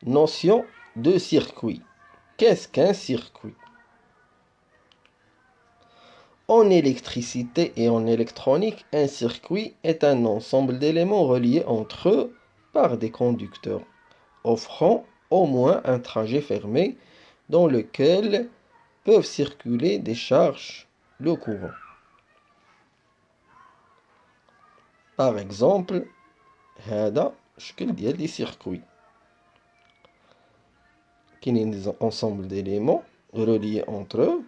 Notion de circuit. Qu'est-ce qu'un circuit? En électricité et en électronique, un circuit est un ensemble d'éléments reliés entre eux par des conducteurs, offrant au moins un trajet fermé dans lequel peuvent circuler des charges, le courant. Par exemple, هذا شكل ديال دي circuits. كاينين des ensemble d'éléments reliés entre eux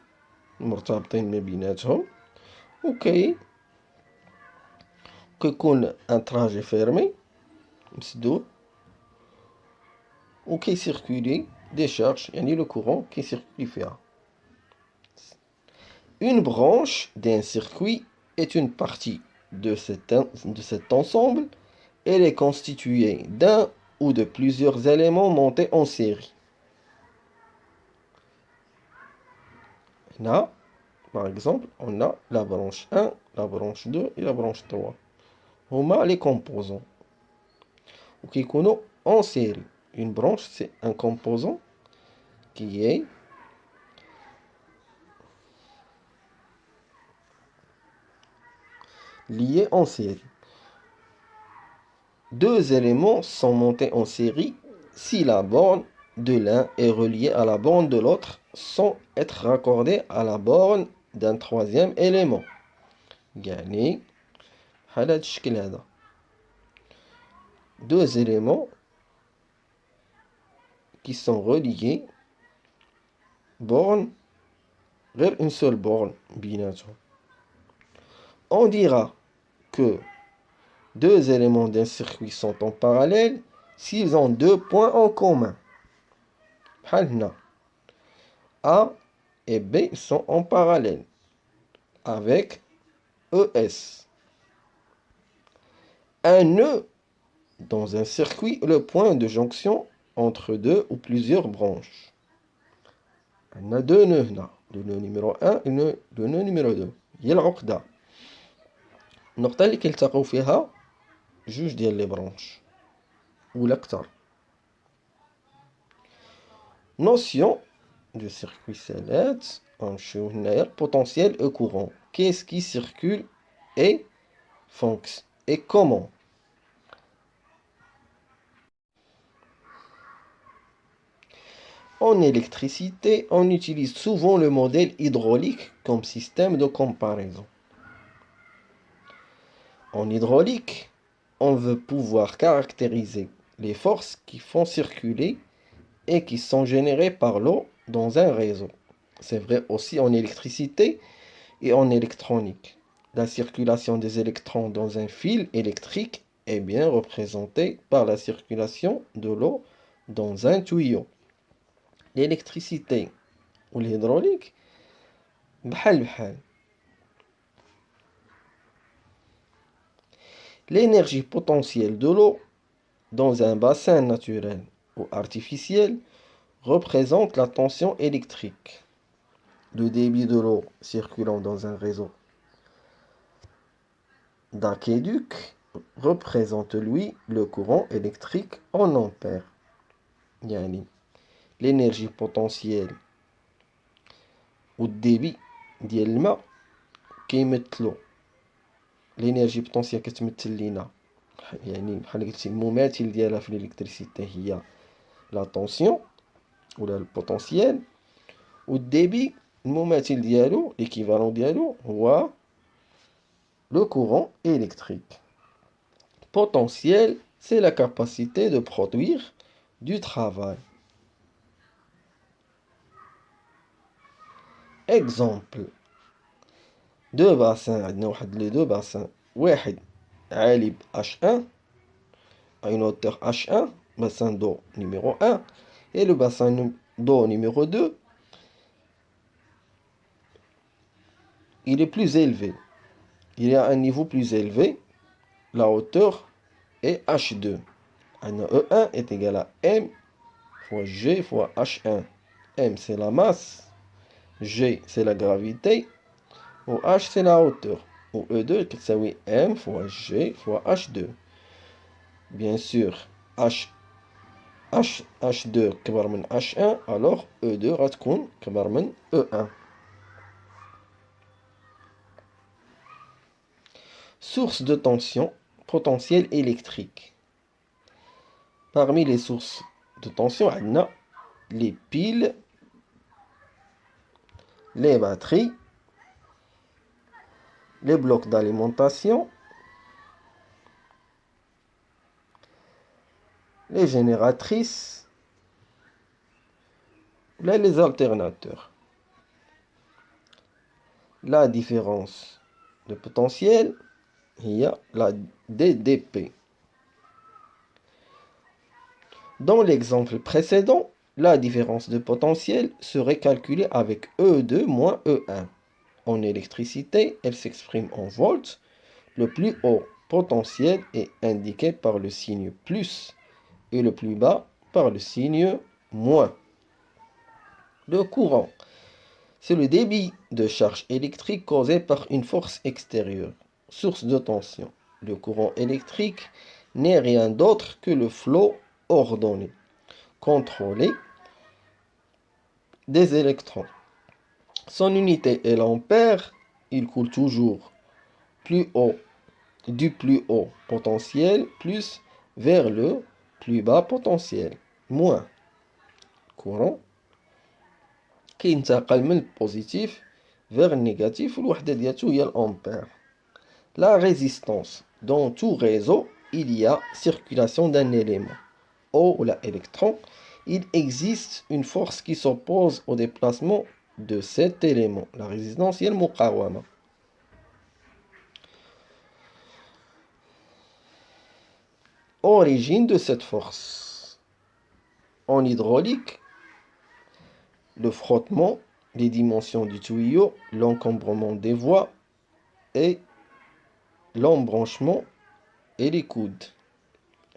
مرتبطين ما بيناتهم كيكون ان تراجي فيرمي مسدود وكيسيركولي دي شارج يعني لو كورون كيسيركولي فيها. Une branche d'un circuit est une partie de cet ensemble. Elle est constituée d'un ou de plusieurs éléments montés en série. Là, par exemple, on a la branche 1, la branche 2 et la branche 3. On a les composants. وكيكونوا en série. Une branche, c'est un composant qui est lié en série. Deux éléments sont montés en série si la borne de l'un est reliée à la borne de l'autre sans être raccordée à la borne d'un troisième élément. يعني هذا الشكل هذا. Deux éléments qui sont reliés borne vers une seule borne بيناتهم. On dira que deux éléments d'un circuit sont en parallèle s'ils ont deux points en commun. A et B sont en parallèle avec ES. Un nœud dans un circuit est le point de jonction entre deux ou plusieurs branches. On a deux nœuds là. Le nœud numéro 1 et le nœud numéro 2. هي العقدة. النقطة اللي كيلتقوا فيها جوج ديال لي برونش ولا أكثر. Notion de circuit select. غنمشيو هنايا potentiel et courant. Qu'est-ce qui circule et fonctionne et comment? En électricité, on utilise souvent le modèle hydraulique comme système de comparaison. En hydraulique, on veut pouvoir caractériser les forces qui font circuler et qui sont générées par l'eau dans un réseau. C'est vrai aussi en électricité et en électronique. La circulation des électrons dans un fil électrique est bien représentée par la circulation de l'eau dans un tuyau. L'électricité ou l'hydraulique, بحال. L'énergie potentielle de l'eau dans un bassin naturel ou artificiel représente la tension électrique. Le débit de l'eau circulant dans un réseau d'aqueduc représente lui le courant électrique en ampères. يعني l'énergie potentielle ou débit ديال الماء كيمثلوا l'énergie potentielle كتمثل لينا يعني بحال قلتي المماثل ديالها في الالكتريسيتي هي لا طونسيون ولا البوتنسيال والديبي المماثل ديالو l'équivalent ديالو هو le courant électrique. Potentiel, c'est la capacité de produire du travail. Exemple. Deux bassins, les deux bassins. واحد عالي H1 à une hauteur H1, bassin d'eau numéro 1, et le bassin d'eau numéro 2, il est plus élevé. Il est à un niveau plus élevé. La hauteur est H2. E1 est égal à M fois G fois H1. M, c'est la masse. G, c'est la gravité. Ou H, c'est la hauteur. Ou E2, ça oui M fois G fois H2. Bien sûr, H H2 كبر من H1 alors E2 غتكون كبر من E1. Source de tension, potentiel électrique. Parmi les sources de tension, on a les piles, les batteries, les blocs d'alimentation, les génératrices, les alternateurs. La différence de potentiel, il y a la DDP. Dans l'exemple précédent, la différence de potentiel serait calculée avec E2 moins E1. En électricité, elle s'exprime en volts. Le plus haut potentiel est indiqué par le signe plus et le plus bas par le signe moins. Le courant, c'est le débit de charge électrique causé par une force extérieure, source de tension. Le courant électrique n'est rien d'autre que le flot ordonné, contrôlé des électrons. Son unité est l'ampère, il coule toujours plus haut, du plus haut potentiel plus vers le plus bas potentiel, moins. Courant كينتقل من البوزيتيف vers le négatif والوحدة ديالته هي l'ampère. La résistance. Dans tout réseau, il y a circulation d'un élément. Ou l'électron, il existe une force qui s'oppose au déplacement de cet élément. La résistance est le muqawama. Origine de cette force. En hydraulique, le frottement, les dimensions du tuyau, l'encombrement des voies et l'embranchement et les coudes.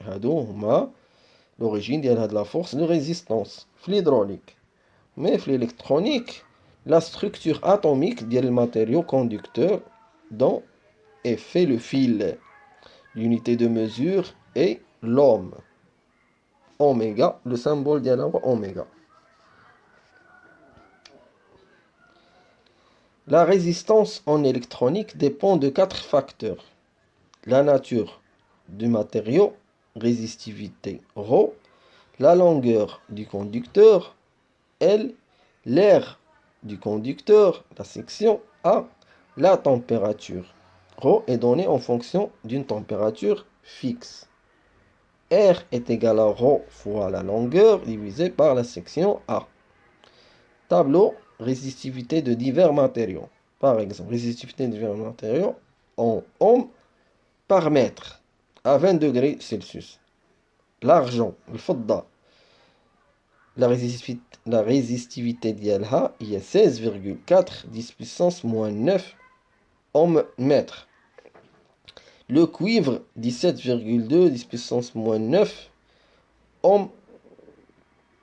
هادو هما l'origine de la force de résistance في l'hydraulique. Mais في l'électronique, la structure atomique du matériau conducteur dont est fait le fil. L'unité de mesure est l'ohm. Oméga, le symbole de oméga. La résistance en électronique dépend de 4 facteurs. La nature du matériau, résistivité ρ, la longueur du conducteur, L, l'air du conducteur, la section A, la température. ρ est donné en fonction d'une température fixe. R est égal à ρ fois la longueur divisé par la section A. Tableau résistivité de divers matériaux. Par exemple, résistivité de divers matériaux en ohm par mètre à 20 degrés Celsius. L'argent, le fodda, la résistivité d'ILH, il y a 16,4 10 puissance moins 9 ohm mètre. Le cuivre, 17,2 10 puissance moins 9 ohm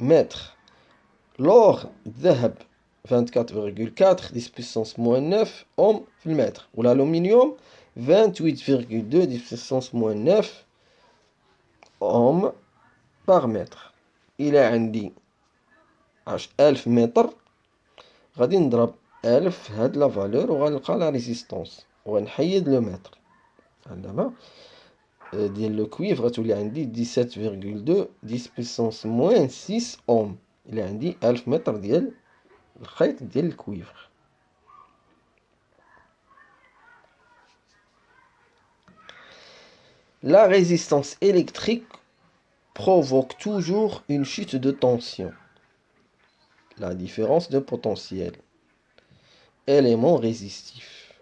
mètre. L'or, الذهب, 24,4 10 puissance moins 9 ohm mètre. Ou l'aluminium, 28,2 10 puissance moins 9 ohm par mètre. Il est عندي 1000 متر غادي نضرب 1000 في هاد لا فالور وغنلقى لا ريزيستونس وغنحيد لو متر. دابا ديال لو كويفر غتولي عندي 17,2 10 puissance moins 6 ohm. إلا عندي 1000 متر ديال الخيط ديال الكويفر. La résistance électrique provoque toujours une chute de tension. La différence de potentiel. Élément résistif.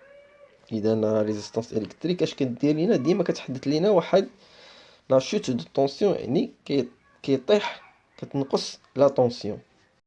إذا la résistance électrique اش كدير لينا ديما كتحدث لينا واحد لا chute de tension يعني كيطيح كتنقص لا tension.